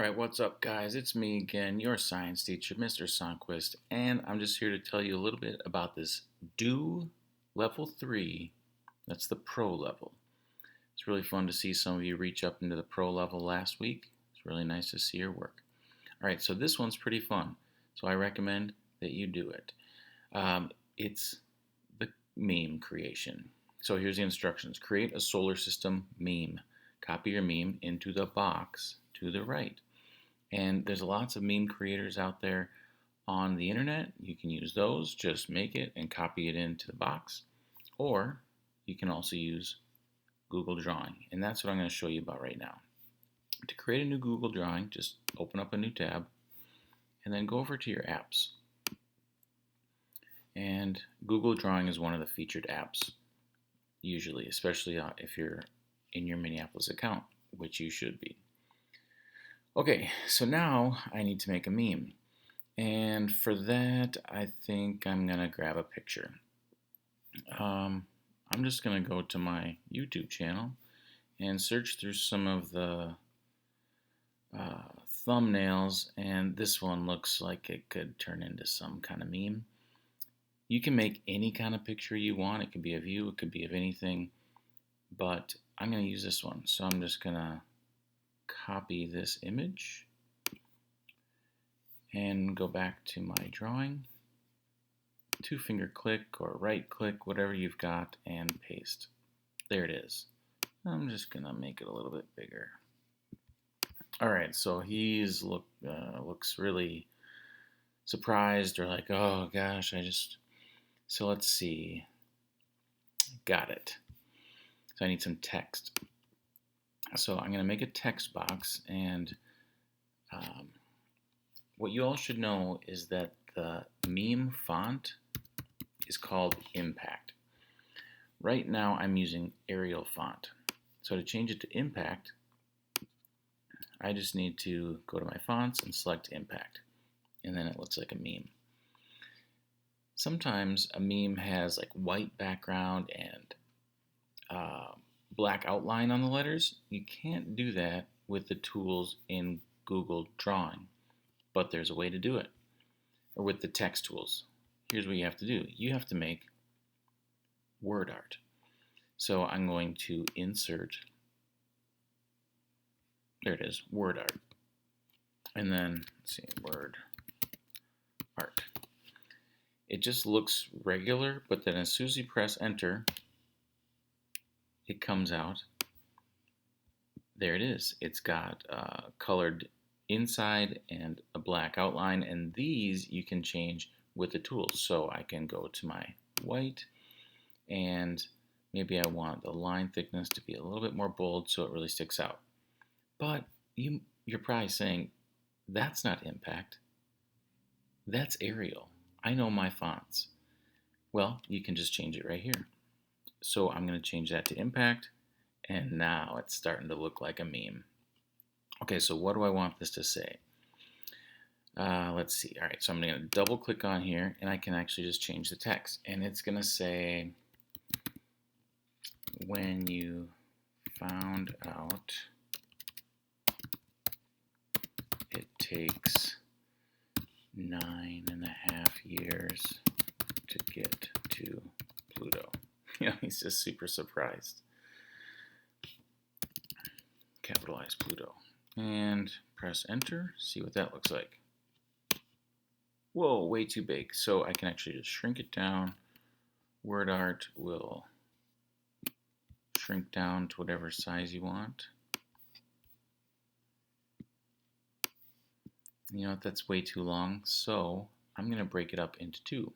Alright, what's up, guys? It's me again, your science teacher, Mr. Sonnquist, and I'm just here to tell you a little bit about this Do Level 3. That's the Pro level. It's really fun to see some of you reach up into the Pro level last week. It's really nice to see your work. Alright, so this one's pretty fun, so I recommend that you do it. It's the meme creation. So here's the instructions. Create a solar system meme. Copy your meme into the box to the right. And there's lots of meme creators out there on the internet. You can use those, just make it and copy it into the box. Or you can also use Google Drawing. And that's what I'm going to show you about right now. To create a new Google Drawing, just open up a new tab and then go over to your apps. And Google Drawing is one of the featured apps, usually, especially if you're in your Minneapolis account, which you should be. Okay, so now I need to make a meme. And for that, I think I'm going to grab a picture. I'm just going to go to my YouTube channel and search through some of the thumbnails, and this one looks like it could turn into some kind of meme. You can make any kind of picture you want. It could be of you, it could be of anything, but I'm going to use this one. So I'm just going to copy this image and go back to my drawing, two-finger click or right click, whatever you've got, and paste. There it is. I'm just gonna make it a little bit bigger. Alright, so he's looks really surprised or like, oh gosh, so let's see. Got it. So I need some text. So I'm gonna make a text box, and what you all should know is that the meme font is called Impact. Right now I'm using Arial font. So to change it to Impact, I just need to go to my fonts and select Impact. And then it looks like a meme. Sometimes a meme has like white background and black outline on the letters. You can't do that with the tools in Google Drawing, but there's a way to do it. Or with the text tools. Here's what you have to do. You have to make word art. So I'm going to insert, there it is, word art. And then, let's see, word art. It just looks regular, but then as soon as you press enter, it comes out. There it is. It's got colored inside and a black outline, and these you can change with the tools. So I can go to my white, and maybe I want the line thickness to be a little bit more bold so it really sticks out. But you're probably saying, that's not Impact. That's Arial. I know my fonts. Well, you can just change it right here. So I'm going to change that to Impact, and now it's starting to look like a meme. Okay, so what do I want this to say? Let's see. All right, so I'm going to double click on here, and I can actually just change the text. And it's going to say, when you found out it takes 9.5 years to get to Pluto. He's just super surprised. Capitalize Pluto. And press enter, see what that looks like. Whoa, way too big. So I can actually just shrink it down. Word art will shrink down to whatever size you want. You know, that's way too long, so I'm going to break it up into two.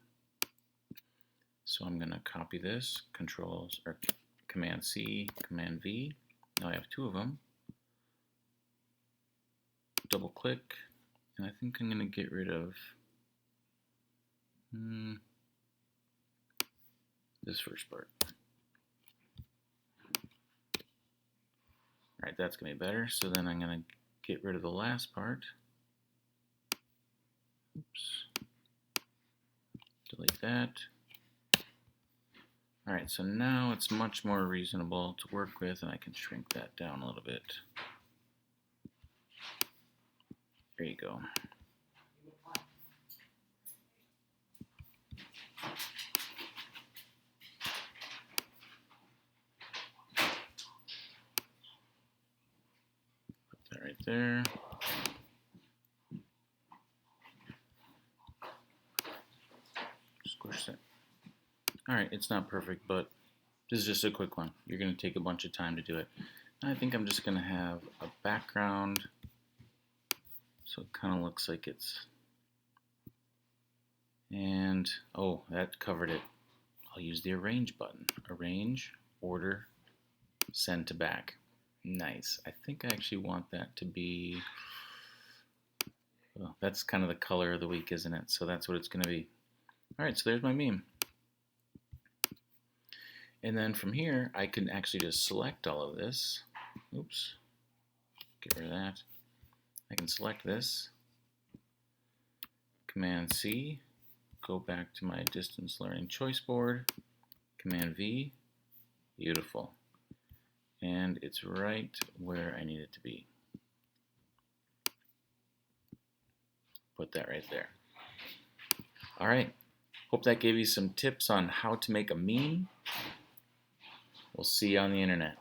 So I'm going to copy this, Command C, Command V. Now I have two of them. Double click, and I think I'm going to get rid of this first part. Alright, that's going to be better. So then I'm going to get rid of the last part. Oops. Delete that. Alright, so now it's much more reasonable to work with, and I can shrink that down a little bit. There you go. Put that right there. Squish that. Alright, it's not perfect, but this is just a quick one. You're going to take a bunch of time to do it. And I think I'm just going to have a background so it kind of looks like it's... And, oh, that covered it. I'll use the arrange button. Arrange, order, send to back. Nice. I think I actually want that to be... Well, that's kind of the color of the week, isn't it? So that's what it's going to be. Alright, so there's my meme. And then from here, I can actually just select all of this. Oops. Get rid of that. I can select this. Command C. Go back to my distance learning choice board. Command V. Beautiful. And it's right where I need it to be. Put that right there. All right. Hope that gave you some tips on how to make a meme. We'll see you on the internet.